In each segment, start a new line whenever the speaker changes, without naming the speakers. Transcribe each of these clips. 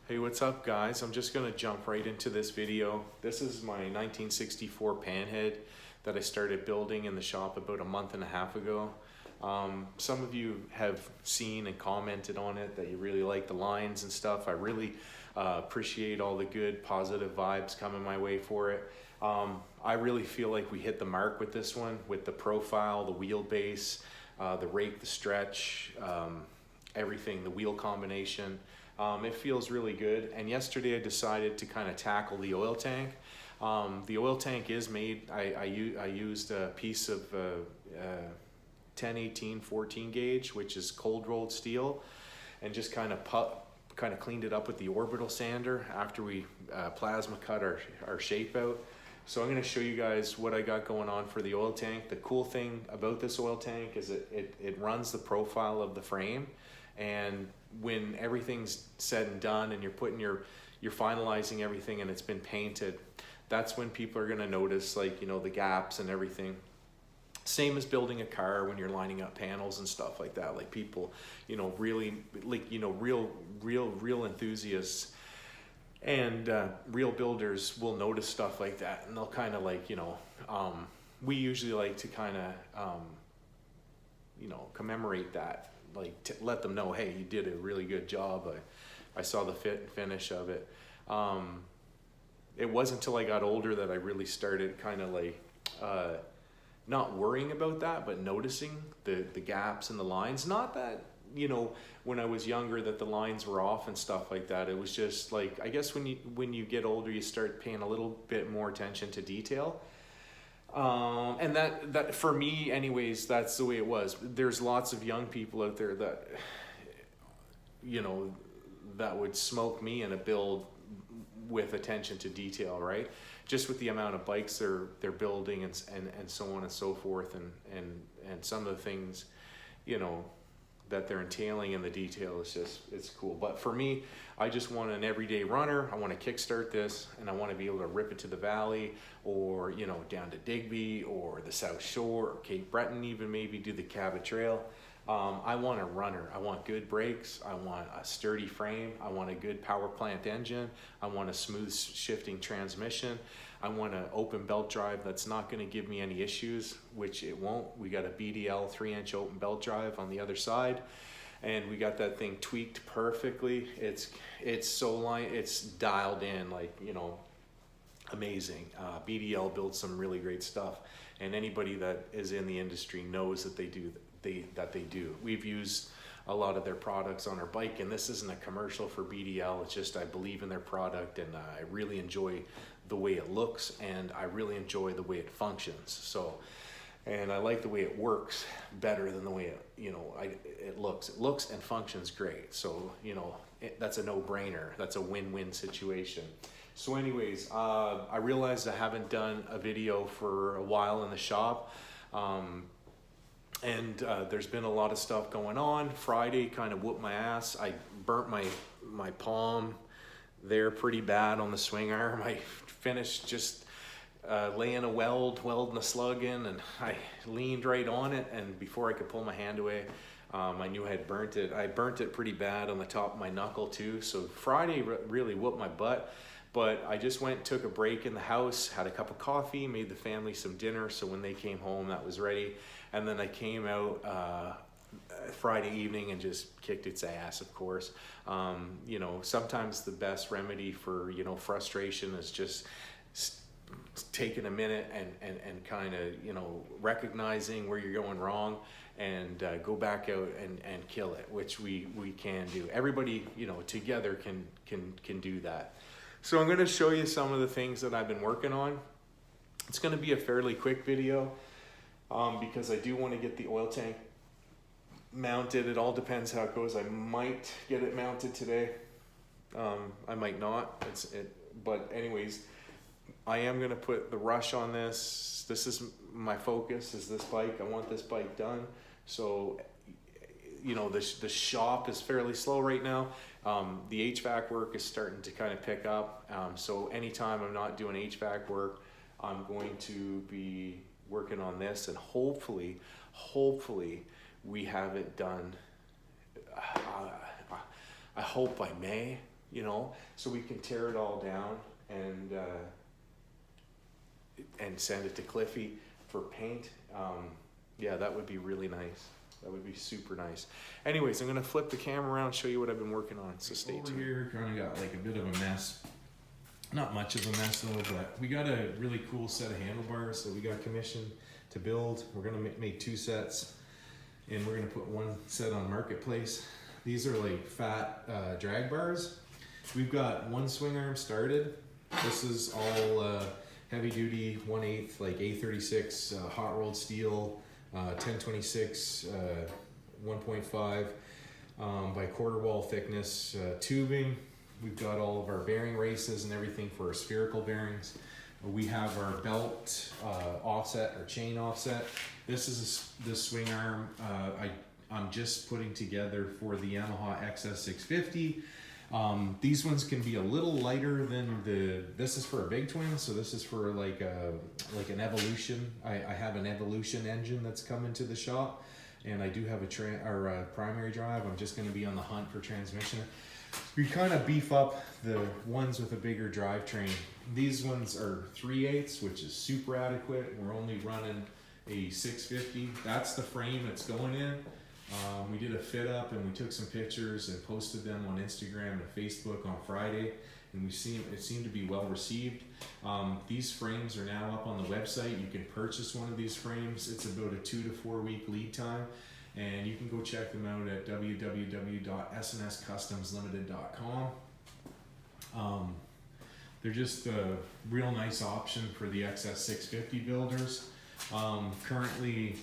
Hey, what's up guys? I'm just gonna jump right into this video. This is my 1964 Panhead that I started building in the shop about a month and a half ago. Some of you have seen and commented on it that you really like the lines and stuff. I really appreciate all the good positive vibes coming my way for it. I really feel like we hit the mark with this one, with the profile, the wheelbase, the rake, the stretch, everything, the wheel combination. It feels really good. And yesterday I decided to kind of tackle the oil tank. The oil tank is made, I used a piece of 10, 18, 14 gauge, which is cold rolled steel, and just kind of cleaned it up with the orbital sander after we plasma cut our shape out. So I'm going to show you guys what I got going on for the oil tank. The cool thing about this oil tank is it runs the profile of the frame, and when everything's said and done and you're finalizing everything and it's been painted, that's when people are going to notice, like, you know, the gaps and everything. Same as building a car when you're lining up panels and stuff like that. Like, people, you know, really, like, you know, real enthusiasts and real builders will notice stuff like that, and they'll kind of, like, you know, we usually like to kind of you know, commemorate that, like, to let them know, hey, you did a really good job. I saw the fit and finish of it. It wasn't until I got older that I really started kind of like not worrying about that, but noticing the gaps and the lines. Not that, you know, when I was younger that the lines were off and stuff like that. It was just like, I guess when you get older, you start paying a little bit more attention to detail. And that for me anyways, that's the way it was. There's lots of young people out there that, you know, that would smoke me in a build with attention to detail, right? Just with the amount of bikes they're building and so on and so forth, and some of the things, you know, that they're entailing in the detail is just, it's cool. But for me, I just want an everyday runner. I want to kickstart this, and I want to be able to rip it to the valley, or, you know, down to Digby or the South Shore or Cape Breton, even maybe do the Cabot Trail. I want a runner. I want good brakes. I want a sturdy frame. I want a good power plant engine. I want a smooth shifting transmission. I want an open belt drive that's not going to give me any issues, which it won't. We got a BDL 3-inch open belt drive on the other side, and we got that thing tweaked perfectly. It's dialed in, like, you know, amazing. BDL builds some really great stuff, and anybody that is in the industry knows that they do. We've used a lot of their products on our bike, and this isn't a commercial for BDL. It's just, I believe in their product, and I really enjoy the way it looks, and I really enjoy the way it functions. So, and I like the way it works better than the way it, you know, it looks and functions great. So, you know, that's a no-brainer. That's a win-win situation. So anyways, I realized I haven't done a video for a while in the shop. And there's been a lot of stuff going on. Friday kind of whooped my ass. I burnt my palm there pretty bad on the swing arm. I finished just laying a welding a slug in, and I leaned right on it, and before I could pull my hand away, I knew I had burnt it. I burnt it pretty bad on the top of my knuckle too. So Friday really whooped my butt. But I just went and took a break in the house, had a cup of coffee, made the family some dinner, so when they came home that was ready. And then I came out Friday evening and just kicked its ass, of course. You know, sometimes the best remedy for, you know, frustration is just taking a minute and kind of, you know, recognizing where you're going wrong, and go back out and kill it, which we can do. Everybody, you know, together can do that. So I'm going to show you some of the things that I've been working on. It's going to be a fairly quick video because I do want to get the oil tank mounted. It all depends how it goes. I might get it mounted today. I might not. But anyways, I am going to put the rush on this. This is my focus, is this bike. I want this bike done. So, you know, the shop is fairly slow right now. The HVAC work is starting to kind of pick up. So anytime I'm not doing HVAC work, I'm going to be working on this, and hopefully we have it done. I hope by May. you know, so we can tear it all down and send it to Cliffy for paint. Yeah, that would be really nice. That would be super nice. Anyways, I'm gonna flip the camera around and show you what I've been working on, so stay tuned.
Over here, kind of got like a bit of a mess. Not much of a mess though, but we got a really cool set of handlebars that we got commissioned to build. We're gonna make 2 sets, and we're gonna put 1 set on Marketplace. These are like fat drag bars. We've got 1 swing arm started. This is all heavy duty 1/8 like A36 hot rolled steel, 1026 1.5 by quarter wall thickness tubing. We've got all of our bearing races and everything for our spherical bearings. We have our belt offset or chain offset. This is the swing arm I'm just putting together for the Yamaha XS650. These ones can be a little lighter than this is for a big twin, so this is for like an Evolution. I have an Evolution engine that's coming to the shop, and I do have a primary drive. I'm just going to be on the hunt for transmission. We kind of beef up the ones with a bigger drivetrain. These ones are 3/8, which is super adequate. We're only running a 650. That's the frame it's going in. We did a fit up and we took some pictures and posted them on Instagram and Facebook on Friday, and it seemed to be well received. These frames are now up on the website. You can purchase one of these frames. It's about a 2 to 4 week lead time, and you can go check them out at www.snscustomslimited.com. They're just a real nice option for the XS650 builders. Currently,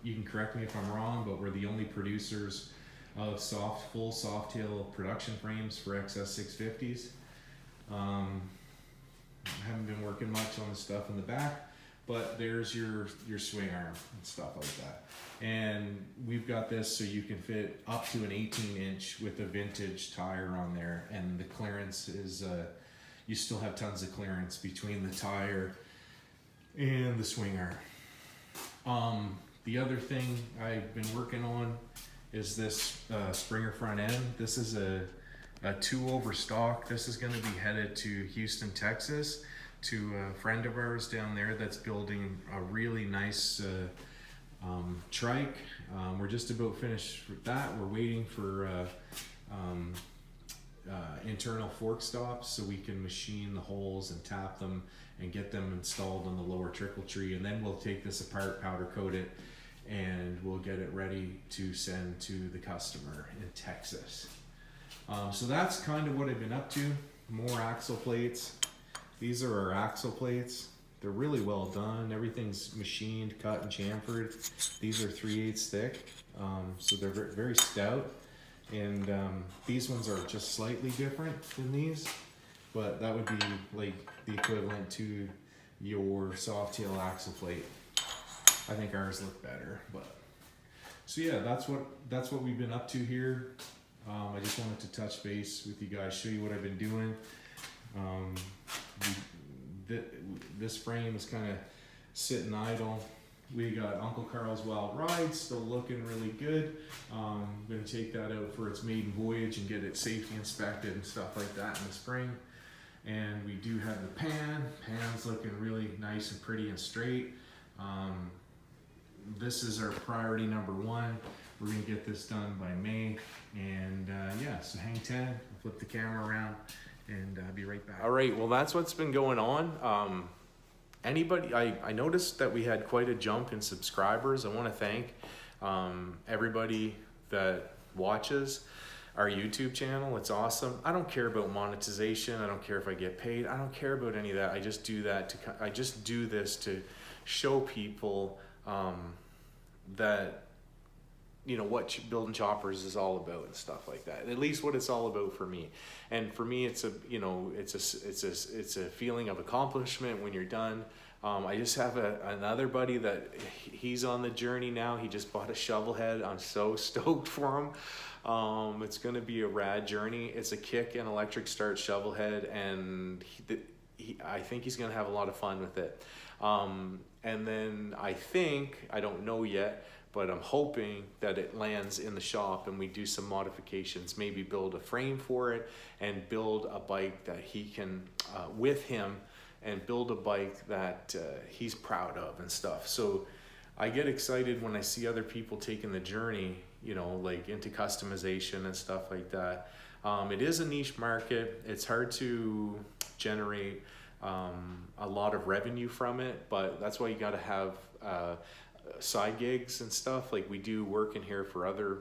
you can correct me if I'm wrong, but we're the only producers of full soft tail production frames for XS650s. I haven't been working much on the stuff in the back, but there's your swing arm and stuff like that. And we've got this so you can fit up to an 18-inch with a vintage tire on there, and the clearance is you still have tons of clearance between the tire and the swing arm. The other thing I've been working on is this Springer front end. This is a 2 over stock. This is going to be headed to Houston, Texas, to a friend of ours down there that's building a really nice trike. We're just about finished with that. We're waiting for internal fork stops so we can machine the holes and tap them and get them installed on the lower trickle tree, and then we'll take this apart, powder coat it, and we'll get it ready to send to the customer in Texas. So that's kind of what I've been up to. More axle plates. These are our axle plates. They're really well done. Everything's machined, cut, and chamfered. These are 3/8 thick, so they're very stout. And these ones are just slightly different than these, but that would be like the equivalent to your soft tail axle plate. I think ours look better, but so yeah, that's what we've been up to here. I just wanted to touch base with you guys, show you what I've been doing. This frame is kind of sitting idle. We got Uncle Carl's Wild Ride still looking really good. I'm going to take that out for its maiden voyage and get it safety inspected and stuff like that in the spring. And we do have the pan's looking really nice and pretty and straight. This is our priority number 1. We're going to get this done by May. And yeah, so hang 10, I'll flip the camera around, and I'll be right back.
All right, well, that's what's been going on. I noticed that we had quite a jump in subscribers. I want to thank everybody that watches our YouTube channel. It's awesome. I don't care about monetization. I don't care if I get paid. I don't care about any of that. I just do this to show people that, you know, what building choppers is all about and stuff like that. At least what it's all about for me. And for me, it's a feeling of accomplishment when you're done. I just have another buddy that he's on the journey now. He just bought a shovel head. I'm so stoked for him. It's going to be a rad journey. It's a kick and electric start shovel head, and I think he's going to have a lot of fun with it. And then I don't know yet, but I'm hoping that it lands in the shop and we do some modifications, maybe build a frame for it and build a bike that he can, with him, and build a bike that he's proud of and stuff. So I get excited when I see other people taking the journey, you know, like into customization and stuff like that. It is a niche market. It's hard to generate a lot of revenue from it, but that's why you got to have side gigs and stuff. Like we do work in here for other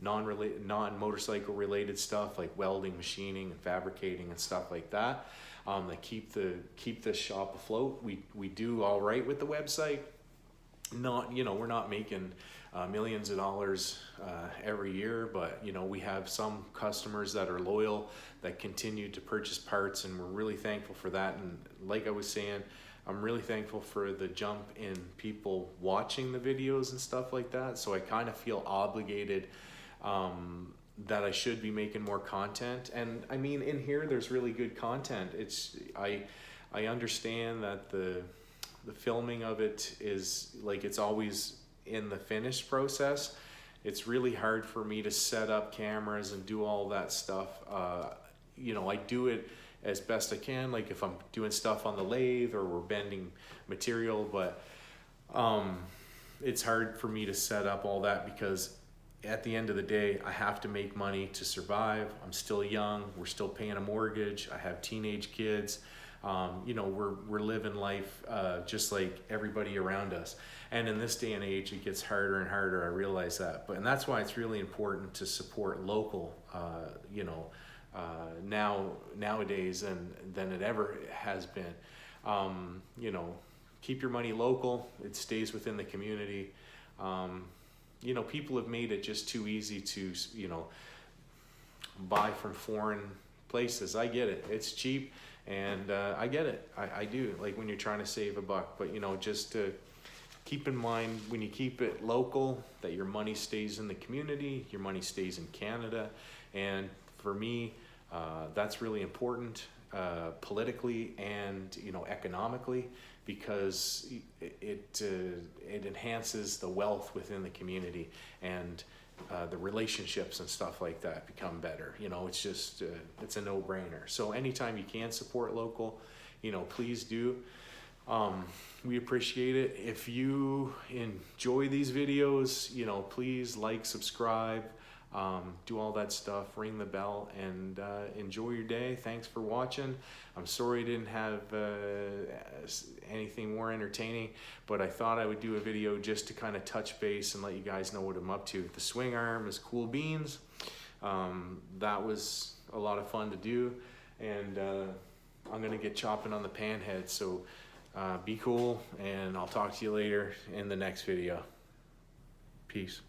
non-motorcycle related stuff, like welding, machining, and fabricating and stuff like that. That keep the shop afloat. We do all right with the website. Not, you know, we're not making millions of dollars every year, but you know, we have some customers that are loyal, that continue to purchase parts, and we're really thankful for that. And like I was saying, I'm really thankful for the jump in people watching the videos and stuff like that. So I kind of feel obligated that I should be making more content. And I mean, in here there's really good content. It's I understand that the filming of it is like, it's always in the finished process. It's really hard for me to set up cameras and do all that stuff. You know, I do it as best I can, like if I'm doing stuff on the lathe or we're bending material, but it's hard for me to set up all that because at the end of the day, I have to make money to survive. I'm still young. We're still paying a mortgage. I have teenage kids. You know, we're living life just like everybody around us. And in this day and age, it gets harder and harder. I realize that. And that's why it's really important to support local, you know, nowadays than it ever has been. You know, keep your money local. It stays within the community. You know, people have made it just too easy to, you know, buy from foreign places. I get it. It's cheap. And I get it. I do, like when you're trying to save a buck. But, you know, just to keep in mind when you keep it local, that your money stays in the community, your money stays in Canada. And for me, that's really important politically and, you know, economically, because it enhances the wealth within the community, and the relationships and stuff like that become better. You know, it's just it's a no-brainer. So anytime you can support local, you know, please do. We appreciate it. If you enjoy these videos, you know, please like, subscribe, do all that stuff, ring the bell, and enjoy your day. Thanks for watching. I'm sorry I didn't have anything more entertaining, but I thought I would do a video just to kind of touch base and let you guys know what I'm up to. The swing arm is cool beans. That was a lot of fun to do, and I'm gonna get chopping on the pan head. So be cool, and I'll talk to you later in the next video. Peace.